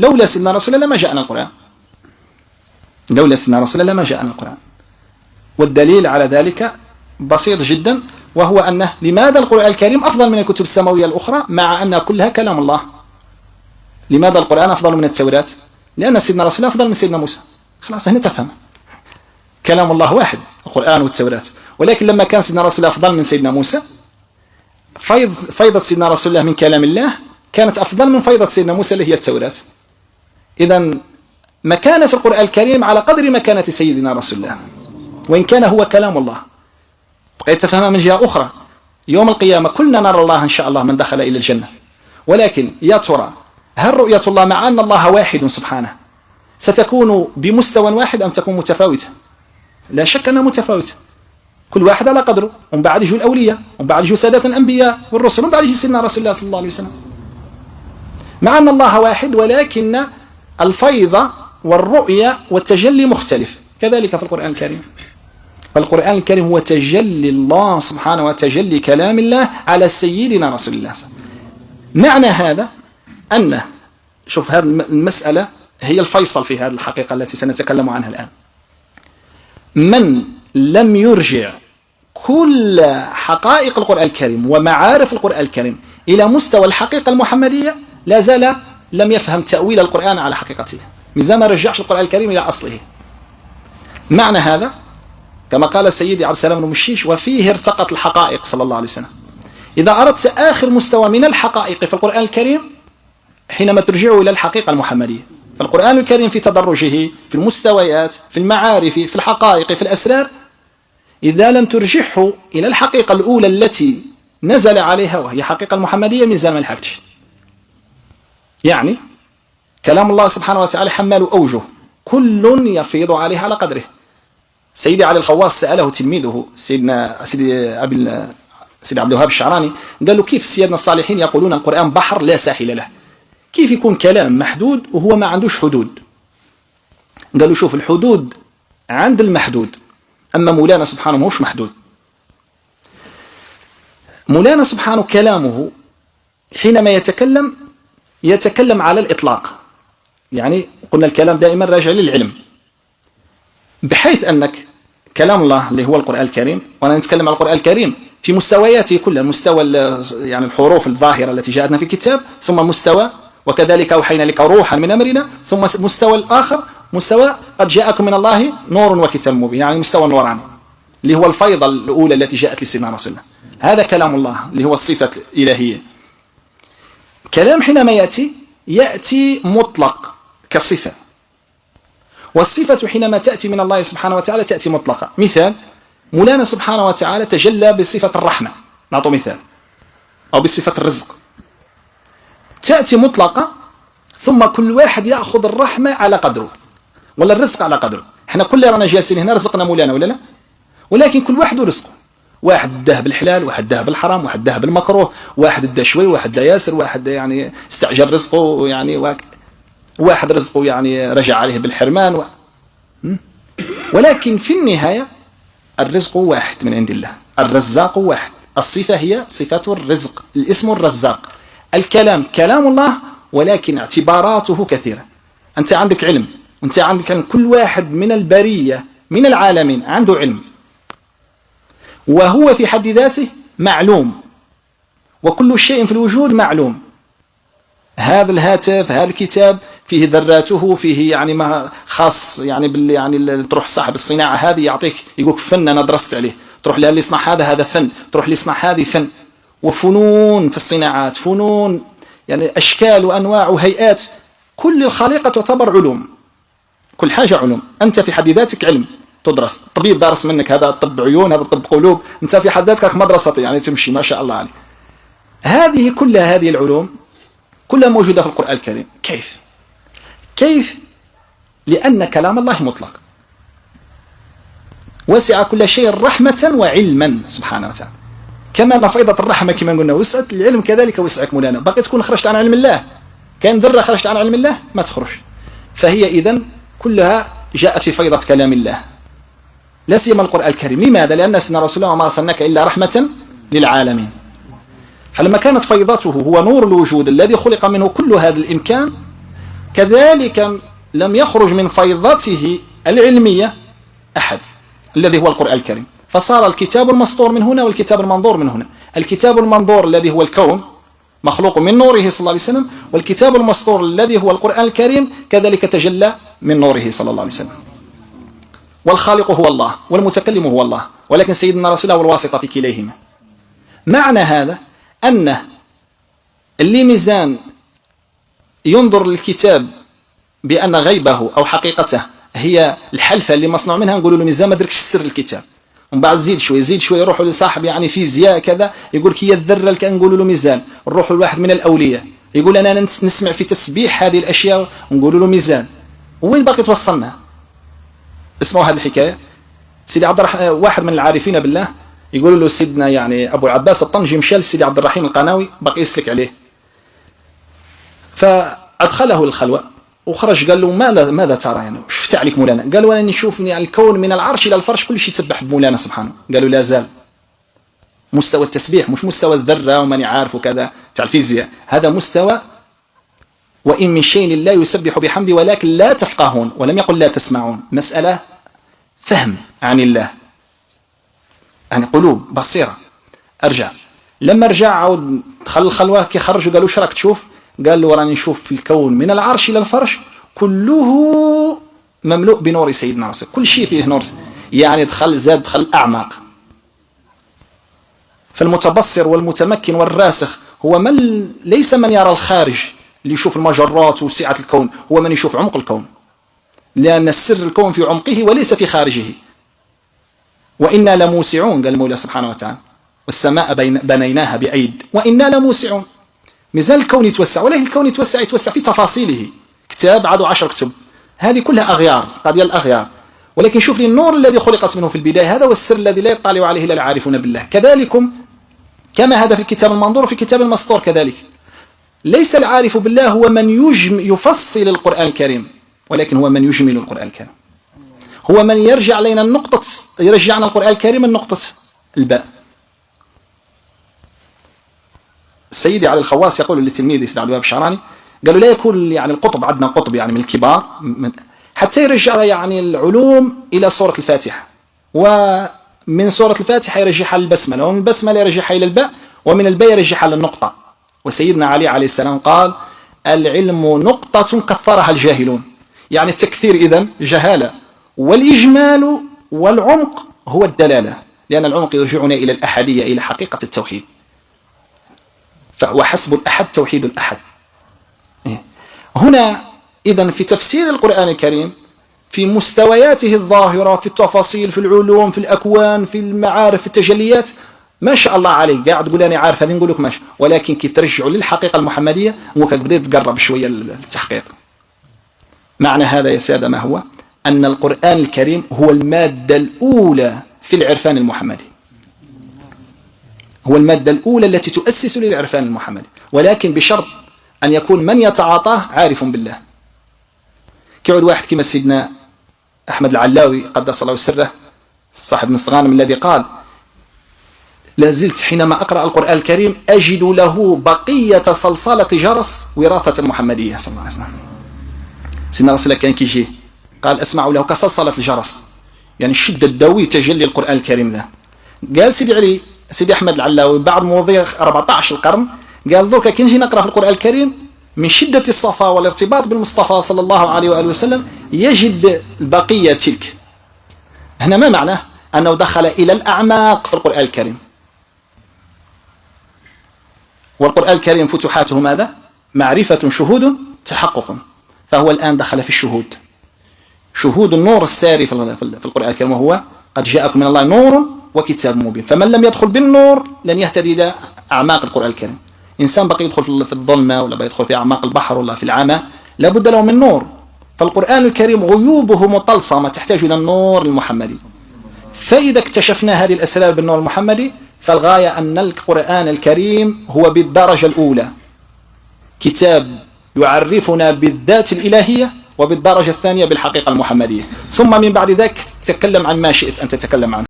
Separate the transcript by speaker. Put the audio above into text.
Speaker 1: لولا سيدنا رسول الله لما جاءنا القرآن، لولا سيدنا رسول الله لما جاءنا القرآن. والدليل على ذلك بسيط جدا، وهو أنه لماذا القرآن الكريم أفضل من الكتب السماوية الأخرى مع أنها كلها كلام الله؟ لماذا القرآن أفضل من التوراة؟ لأن سيدنا رسول الله أفضل من سيدنا موسى. خلاص هنا تفهم، كلام الله واحد القرآن والتوراة. ولكن لما كان سيدنا رسول الله أفضل من سيدنا موسى، فيضة سيدنا رسول الله من كلام الله كانت أفضل من فيضة سيدنا موسى اللي هي التوراة. إذا مكانة القرآن الكريم على قدر مكانة سيدنا رسول الله، وإن كان هو كلام الله. بقيت تفهمها من جهة أخرى، يوم القيامة كلنا نرى الله إن شاء الله من دخل إلى الجنة، ولكن يا ترى هل رؤية الله مع أن الله واحد سبحانه ستكون بمستوى واحد أم تكون متفاوتة؟ لا شك أنها متفاوتة، كل واحد على قدره. ومن بعد يجوا الأولياء، ومن بعد يجوا سادات الأنبياء والرسل، ومن بعد يجي سيدنا رسول الله صلى الله عليه وسلم. مع أن الله واحد، ولكن الفيضة والرؤية والتجلي مختلف. كذلك في القرآن الكريم، فالقرآن الكريم هو تجلي الله سبحانه وتجلي كلام الله على سيدنا رسول الله. معنى هذا أن شوف هذه المسألة هي الفيصل في هذه الحقيقة التي سنتكلم عنها الآن. من لم يرجع كل حقائق القرآن الكريم ومعارف القرآن الكريم إلى مستوى الحقيقة المحمدية لا زال لم يفهم تأويل القرآن على حقيقته، مازال ما رجعش القرآن الكريم إلى أصله. معنى هذا كما قال سيدي عبد السلام بن مشيش: وفيه ارتقت الحقائق صلى الله عليه وسلم. إذا أردت آخر مستوى من الحقائق في القرآن الكريم حينما ترجعه إلى الحقيقة المحمدية. فالقرآن الكريم في تدرجه في المستويات، في المعارف، في الحقائق، في الأسرار، إذا لم ترجعه إلى الحقيقة الأولى التي نزل عليها وهي حقيقة المحمدية ميزان ما لحقتش. يعني كلام الله سبحانه وتعالى حمال أوجه، كل يفيض عليه على قدره. سيدي علي الخواص سأله تلميذه سيدي عبد الوهاب الشعراني، قال له: كيف سيدنا الصالحين يقولون القرآن بحر لا ساحل له؟ كيف يكون كلام محدود وهو ما عندوش حدود؟ قال له: شوف، الحدود عند المحدود، أما مولانا سبحانه موش محدود. مولانا سبحانه كلامه حينما يتكلم على الإطلاق، يعني قلنا الكلام دائما راجع للعلم، بحيث أنك كلام الله اللي هو القرآن الكريم، وأنا نتكلم عن القرآن الكريم في مستوياته كلها، مستوى يعني الحروف الظاهرة التي جاءتنا في الكتاب، ثم مستوى وكذلك أوحينا لك روحا من أمرنا، ثم مستوى الآخر مستوى قد جاءكم من الله نور وكتاب مبين، يعني مستوى نوراني اللي هو الفيضة الأولى التي جاءت لسيدنا رسول الله. هذا كلام الله اللي هو الصفة الإلهية. كلام حينما يأتي مطلق كصفة، والصفة حينما تأتي من الله سبحانه وتعالى تأتي مطلقة. مثال: مولانا سبحانه وتعالى تجلى بصفة الرحمة، نعطوا مثال، أو بصفة الرزق، تأتي مطلقة، ثم كل واحد يأخذ الرحمة على قدره ولا الرزق على قدره. احنا كل رانا جالسين هنا رزقنا مولانا ولا لا؟ ولكن كل واحد رزقه، واحد ده بالحلال، واحد ده بالحرام، واحد ده بالمكروه، واحد ده شوي، واحد ده ياسر، واحد يعني استعجل رزقه، يعني واحد رزقه يعني رجع عليه بالحرمان ولكن في النهاية الرزق واحد من عند الله، الرزاق واحد، الصفة هي صفة الرزق، الاسم الرزاق. الكلام كلام الله، ولكن اعتباراته كثيرة. أنت عندك علم، وأنت عندك علم، كل واحد من البرية من العالمين عنده علم، وهو في حد ذاته معلوم، وكل شيء في الوجود معلوم. هذا الهاتف، هذا الكتاب فيه ذراته، فيه يعني ما خاص يعني يعني تروح صاحب الصناعة هذه يعطيك يقولك فن أنا درست عليه، تروح اللي يصنع هذا فن، تروح اللي يصنع هذه فن. وفنون في الصناعات، فنون يعني أشكال وأنواع وهيئات، كل الخليقة تعتبر علوم، كل حاجة علوم. أنت في حد ذاتك علم تدرس، الطبيب دارس منك، هذا طب عيون، هذا طب قلوب، أنت في حد ذاتك مدرسة يعني تمشي ما شاء الله عليك. هذه كلها، هذه العلوم كلها موجودة في القرآن الكريم. كيف؟ لأن كلام الله مطلق، وسع كل شيء رحمة وعلما سبحانه وتعالى. كما أن فيضة الرحمة كما قلنا وسعت، العلم كذلك وسعك مولانا. بقيت تكون خرجت عن علم الله، كان ذرة خرجت عن علم الله ما تخرج. فهي إذن كلها جاءت في فيضة كلام الله، لا سيما القرآن الكريم. لماذا؟ لأن سيدنا رسول الله ما أرسلناك إلا رحمة للعالمين. فلما كانت فيضته هو نور الوجود الذي خلق منه كل هذا الإمكان، كذلك لم يخرج من فيضته العلمية أحد الذي هو القرآن الكريم، فصار الكتاب المسطور من هنا والكتاب المنظور من هنا. الكتاب المنظور الذي هو الكون مخلوق من نوره صلى الله عليه وسلم، والكتاب المسطور الذي هو القرآن الكريم كذلك تجلى من نوره صلى الله عليه وسلم. والخالق هو الله والمتكلم هو الله، ولكن سيدنا رسول الله هو الواسطة في كليهما. معنى هذا أن اللي ميزان ينظر للكتاب بأن غيبه أو حقيقته هي الحلفة اللي مصنوع منها، نقول له ميزان ما دركش السر الكتاب، ومن بعد زيد شوي يروحوا لصاحب يعني فيزياء كذا يقول كي الذرة كان نقول له ميزان، نروحوا لواحد من الأولياء يقول أنا نسمع في تسبيح هذه الأشياء ونقول له ميزان. وين باقي توصلنا؟ اسمعوا هذه الحكاية. سيدي عبد الرحمن واحد من العارفين بالله يقول له سيدنا يعني أبو العباس الطنجي مشى لسيدي عبد الرحيم القناوي باقي يسلك عليه، فأدخله الخلوة وخرج قال له ماذا ترى يعني شفت عليك مولانا؟ قال له أنا نشوف يعني الكون من العرش إلى الفرش كل شيء يسبح بمولانا سبحانه. قالوا لا زال مستوى التسبيح، مش مستوى الذرة ومن يعرف وكذا تاع الفيزياء، هذا مستوى وإن من شيء لا يسبح بحمده ولكن لا تفقهون، ولم يقل لا تسمعون، مسألة فهم عن الله يعني قلوب بصيرة. أرجع لما رجع عاود دخل الخلوة كي خرجوا قالوا شراك تشوف؟ قال له راني نشوف في الكون من العرش إلى الفرش كله مملوء بنور سيدنا رسول، كل شيء فيه نور، يعني دخل أعماق. فالمتبصر والمتمكن والراسخ هو من ليس من يرى الخارج اللي يشوف المجرات وسعة الكون، هو من يشوف عمق الكون، لأن السر الكون في عمقه وليس في خارجه. وإنا لموسعون قال المولى سبحانه وتعالى والسماء بنيناها بأيد وإنا لموسعون. مازال الكون يتوسع، ولكن الكون يتوسع في تفاصيله، كتاب عادوا 10 كتب، هذه كلها أغيار، قضية الأغيار. ولكن شوف لي النور الذي خلقت منه في البداية، هذا هو السر الذي لا يطلع عليه إلا العارفون بالله. كذلكم كما هذا في الكتاب المنظور في الكتاب المسطور كذلك. ليس العارف بالله هو من يفصل القرآن الكريم، ولكن هو من يجمل القرآن الكريم، هو من يرجعنا القرآن الكريم النقطة الباء. السيدي علي الخواص يقول لتلميذه سيدنا عبد الوهاب الشعراني قالوا لا يكون يعني القطب، عندنا قطب يعني من الكبار حتى يرجع يعني العلوم إلى سورة الفاتحة، ومن سورة الفاتحة يرجعها للبسملة، ومن البسملة يرجعها إلى الباء، ومن الباء يرجعها للنقطة. وسيدنا علي عليه السلام قال العلم نقطة كثرها الجاهلون، يعني التكثير إذن جهالة، والإجمال والعمق هو الدلالة، لأن العمق يرجعنا إلى الأحدية، إلى حقيقة التوحيد. فهو حسب الأحد توحيد الأحد. هنا إذن في تفسير القرآن الكريم في مستوياته الظاهرة، في التفاصيل، في العلوم، في الأكوان، في المعارف، في التجليات، ما شاء الله عليه. قاعد تقول أنا عارف هذه نقول لك ماشي، ولكن كي ترجعوا للحقيقة المحمدية وكتبدأ تقرب شوية التحقيق. معنى هذا يا سادة ما هو؟ أن القرآن الكريم هو المادة الأولى في العرفان المحمدي، هو المادة الأولى التي تؤسس للعرفان المحمدي، ولكن بشرط أن يكون من يتعاطاه عارف بالله. كيعود واحد كما سيدنا أحمد العلاوي قدس الله سره صاحب نص غانم الذي قال لازلت حينما أقرأ القرآن الكريم أجد له بقية صلصلة جرس وراثة المحمدية صلى الله عليه وسلم. سيدنا رسول الله كان كيجي قال أسمع له كصلصلة الجرس، يعني الشدة الدوي تجلي القرآن الكريم ذا. قال سيدي علي سيدي أحمد العلاوي بعد مواضيع 14 القرن قال ذوك كي نجي نقرأ في القرآن الكريم من شدة الصفاء والارتباط بالمصطفى صلى الله عليه وآله وسلم يجد البقية تلك. هنا ما معناه؟ أنه دخل إلى الأعماق في القرآن الكريم. والقرآن الكريم فتوحاته ماذا؟ معرفة، شهود، تحقق. فهو الآن دخل في الشهود، شهود النور الساري في القرآن الكريم، وهو قد جاءكم من الله نور وكتاب مبين. فمن لم يدخل بالنور لن يهتدي إلى أعماق القرآن الكريم. إنسان بقي يدخل في الظلمة ولا يدخل في أعماق البحر ولا في العمى لابد له من نور. فالقرآن الكريم غيوبه مطلسمة تحتاج إلى النور المحمدي. فإذا اكتشفنا هذه الأسرار بالنور المحمدي فالغاية أن القرآن الكريم هو بالدرجة الأولى كتاب يعرفنا بالذات الإلهية، وبالدرجة الثانية بالحقيقة المحمدية، ثم من بعد ذلك تتكلم عن ما شئت أن تتكلم عنه.